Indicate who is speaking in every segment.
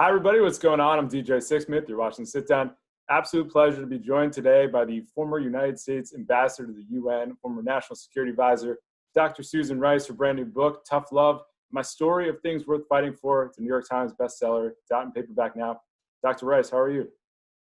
Speaker 1: Hi, everybody. What's going on? I'm DJ Sixsmith. You're watching Sit Down. Absolute pleasure to be joined today by the former United States Ambassador to the UN, former National Security Advisor, Dr. Susan Rice, her brand new book, Tough Love, My Story of Things Worth Fighting For. It's a New York Times bestseller. It's out in paperback now. Dr. Rice, how are you?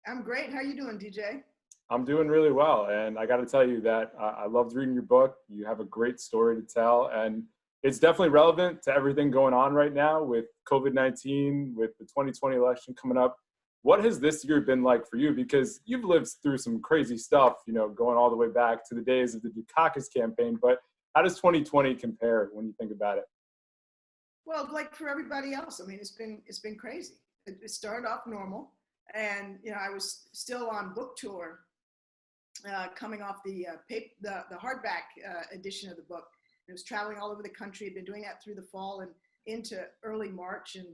Speaker 2: I'm great. How are you doing, DJ?
Speaker 1: I'm doing really well. And I got to tell you that I loved reading your book. You have a great story to tell. And it's definitely relevant to everything going on right now with COVID-19, with the 2020 election coming up. What has this year been like for you? Because you've lived through some crazy stuff, going all the way back to the days of the Dukakis campaign. But how does 2020 compare when you think about it?
Speaker 2: Well, like for everybody else, I mean, it's been crazy. It started off normal, and I was still on book tour, coming off the hardback edition of the book. I was traveling all over the country. I'd been doing that through the fall and into early March, and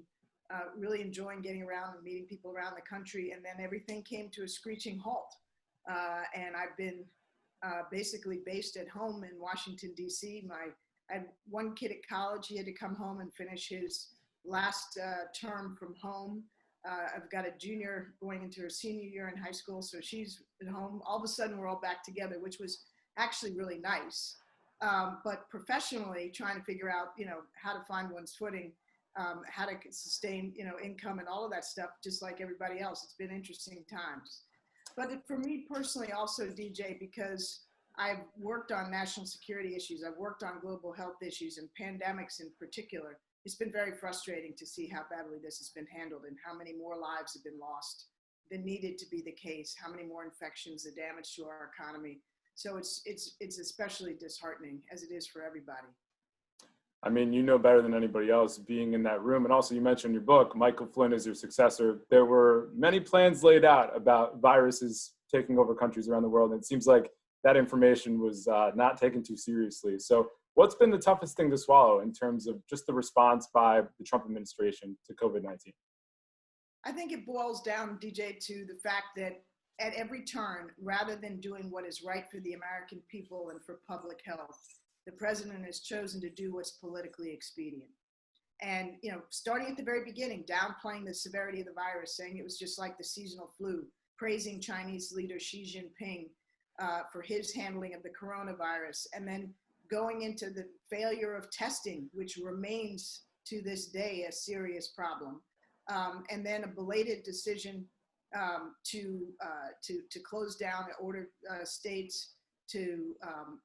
Speaker 2: really enjoying getting around and meeting people around the country. And then everything came to a screeching halt. And I've been basically based at home in Washington, D.C. I had one kid at college. He had to come home and finish his last term from home. I've got a junior going into her senior year in high school, so she's at home. All of a sudden, we're all back together, which was actually really nice. But professionally, trying to figure out, how to find one's footing, how to sustain, income and all of that stuff, just like everybody else. It's been interesting times. But for me personally also, DJ, because I've worked on national security issues, I've worked on global health issues and pandemics in particular, it's been very frustrating to see how badly this has been handled and how many more lives have been lost than needed to be the case, how many more infections, the damage to our economy. So it's especially disheartening, as it is for everybody.
Speaker 1: I mean, you know better than anybody else being in that room. And also, you mentioned in your book, Michael Flynn is your successor. There were many plans laid out about viruses taking over countries around the world. And it seems like that information was not taken too seriously. So what's been the toughest thing to swallow in terms of just the response by the Trump administration to COVID-19?
Speaker 2: I think it boils down, DJ, to the fact that at every turn, rather than doing what is right for the American people and for public health, the president has chosen to do what's politically expedient. And, starting at the very beginning, downplaying the severity of the virus, saying it was just like the seasonal flu, praising Chinese leader Xi Jinping for his handling of the coronavirus, and then going into the failure of testing, which remains to this day a serious problem, and then a belated decision to close down, order states to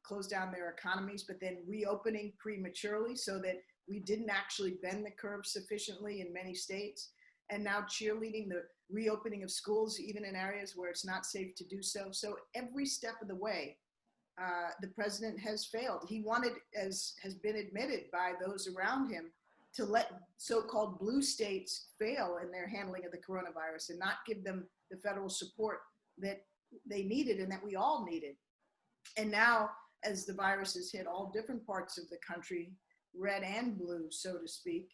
Speaker 2: close down their economies, but then reopening prematurely so that we didn't actually bend the curve sufficiently in many states, and now cheerleading the reopening of schools, even in areas where it's not safe to do so. So every step of the way, the president has failed. He wanted, as has been admitted by those around him, to let so-called blue states fail in their handling of the coronavirus and not give them the federal support that they needed and that we all needed. And now, as the virus has hit all different parts of the country, red and blue, so to speak,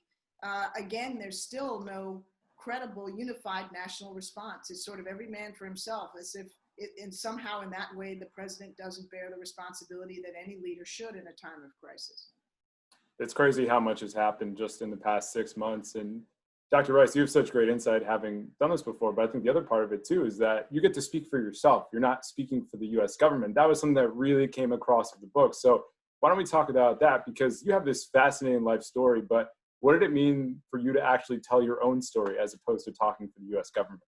Speaker 2: again, there's still no credible, unified national response. It's sort of every man for himself, as if, and somehow in that way, the president doesn't bear the responsibility that any leader should in a time of crisis.
Speaker 1: It's crazy how much has happened just in the past 6 months. And Dr. Rice, you have such great insight having done this before, but I think the other part of it too is that you get to speak for yourself. You're not speaking for the US government. That was something that really came across with the book. So why don't we talk about that? Because you have this fascinating life story, but what did it mean for you to actually tell your own story as opposed to talking for the US government?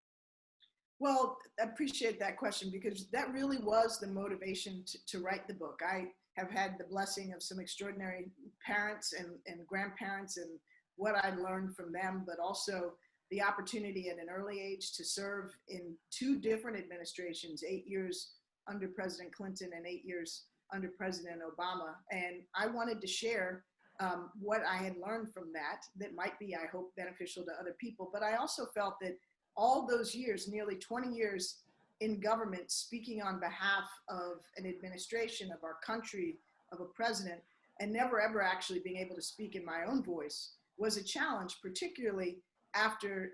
Speaker 2: Well, I appreciate that question because that really was the motivation to write the book. I have had the blessing of some extraordinary parents and grandparents and what I learned from them, but also the opportunity at an early age to serve in 2 different administrations, 8 years under President Clinton and 8 years under President Obama. And I wanted to share what I had learned from that might be, I hope, beneficial to other people. But I also felt that all those years, nearly 20 years in government, speaking on behalf of an administration, of our country, of a president, and never ever actually being able to speak in my own voice was a challenge, particularly after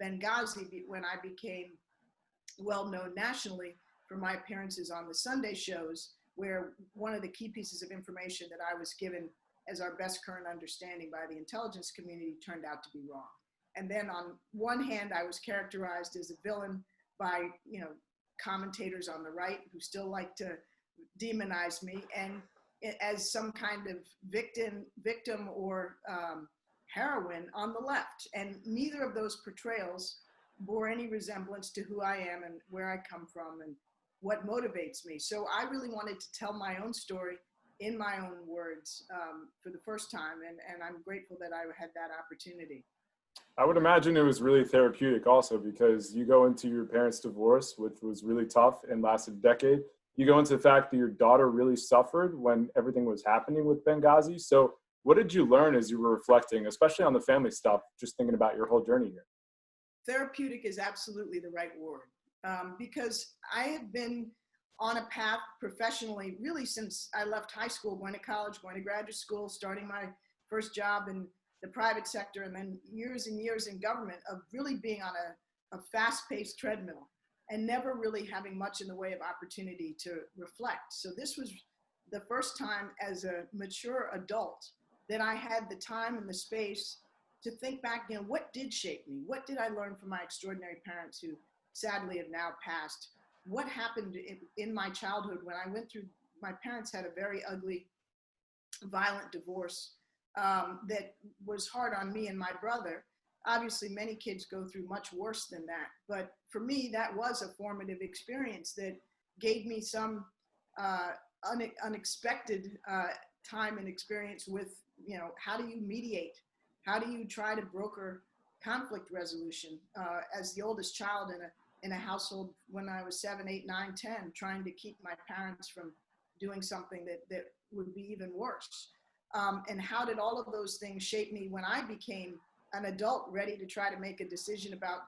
Speaker 2: Benghazi, when I became well known nationally for my appearances on the Sunday shows, where one of the key pieces of information that I was given as our best current understanding by the intelligence community turned out to be wrong. And then on one hand, I was characterized as a villain by, commentators on the right who still like to demonize me, and as some kind of victim or heroine on the left. And neither of those portrayals bore any resemblance to who I am and where I come from and what motivates me. So I really wanted to tell my own story in my own words for the first time. And I'm grateful that I had that opportunity.
Speaker 1: I would imagine it was really therapeutic also, because you go into your parents' divorce, which was really tough and lasted a decade. You go into the fact that your daughter really suffered when everything was happening with Benghazi. So what did you learn as you were reflecting, especially on the family stuff, just thinking about your whole journey here?
Speaker 2: Therapeutic is absolutely the right word, because I have been on a path professionally really since I left high school, going to college, going to graduate school, starting my first job in the private sector, and then years and years in government, of really being on a fast-paced treadmill and never really having much in the way of opportunity to reflect. So this was the first time as a mature adult that I had the time and the space to think back, what did shape me? What did I learn from my extraordinary parents who sadly have now passed? What happened in my childhood when I went through, my parents had a very ugly, violent divorce that was hard on me and my brother. Obviously, many kids go through much worse than that. But for me, that was a formative experience that gave me some unexpected time and experience with, how do you mediate? How do you try to broker conflict resolution? As the oldest child in a household when I was 7, 8, 9, 10, trying to keep my parents from doing something that would be even worse. And how did all of those things shape me when I became an adult ready to try to make a decision about,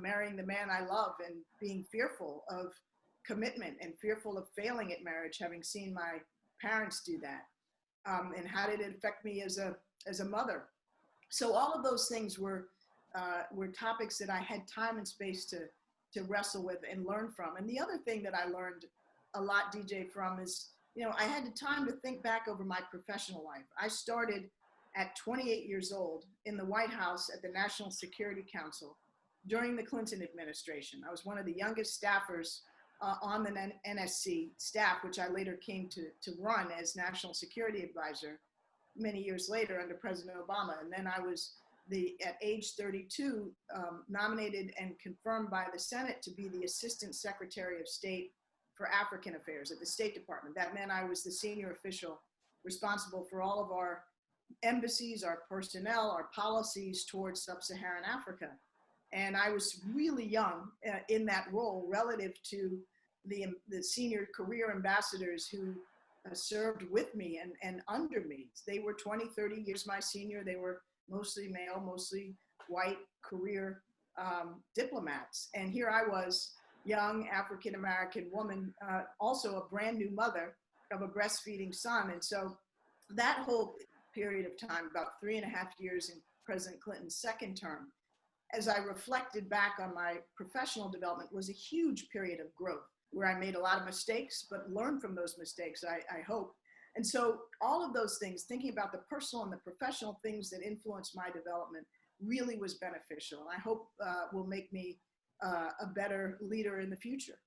Speaker 2: marrying the man I love, and being fearful of commitment and fearful of failing at marriage, having seen my parents do that. And how did it affect me as a mother? So all of those things were topics that I had time and space to wrestle with and learn from. And the other thing that I learned a lot, DJ, from is, I had the time to think back over my professional life. I started at 28 years old in the White House at the National Security Council during the Clinton administration. I was one of the youngest staffers on the NSC staff, which I later came to run as National Security Advisor many years later under President Obama. And then I was at age 32, nominated and confirmed by the Senate to be the Assistant Secretary of State for African Affairs at the State Department. That meant I was the senior official responsible for all of our embassies, our personnel, our policies towards sub-Saharan Africa. And I was really young in that role relative to the senior career ambassadors who served with me and under me. They were 20, 30 years my senior. They were mostly male, mostly white career diplomats. And here I was, young African-American woman, also a brand new mother of a breastfeeding son. And so that whole period of time, about 3.5 years in President Clinton's second term, as I reflected back on my professional development, was a huge period of growth where I made a lot of mistakes, but learned from those mistakes, I hope. And so all of those things, thinking about the personal and the professional things that influenced my development, really was beneficial. And I hope will make me a better leader in the future.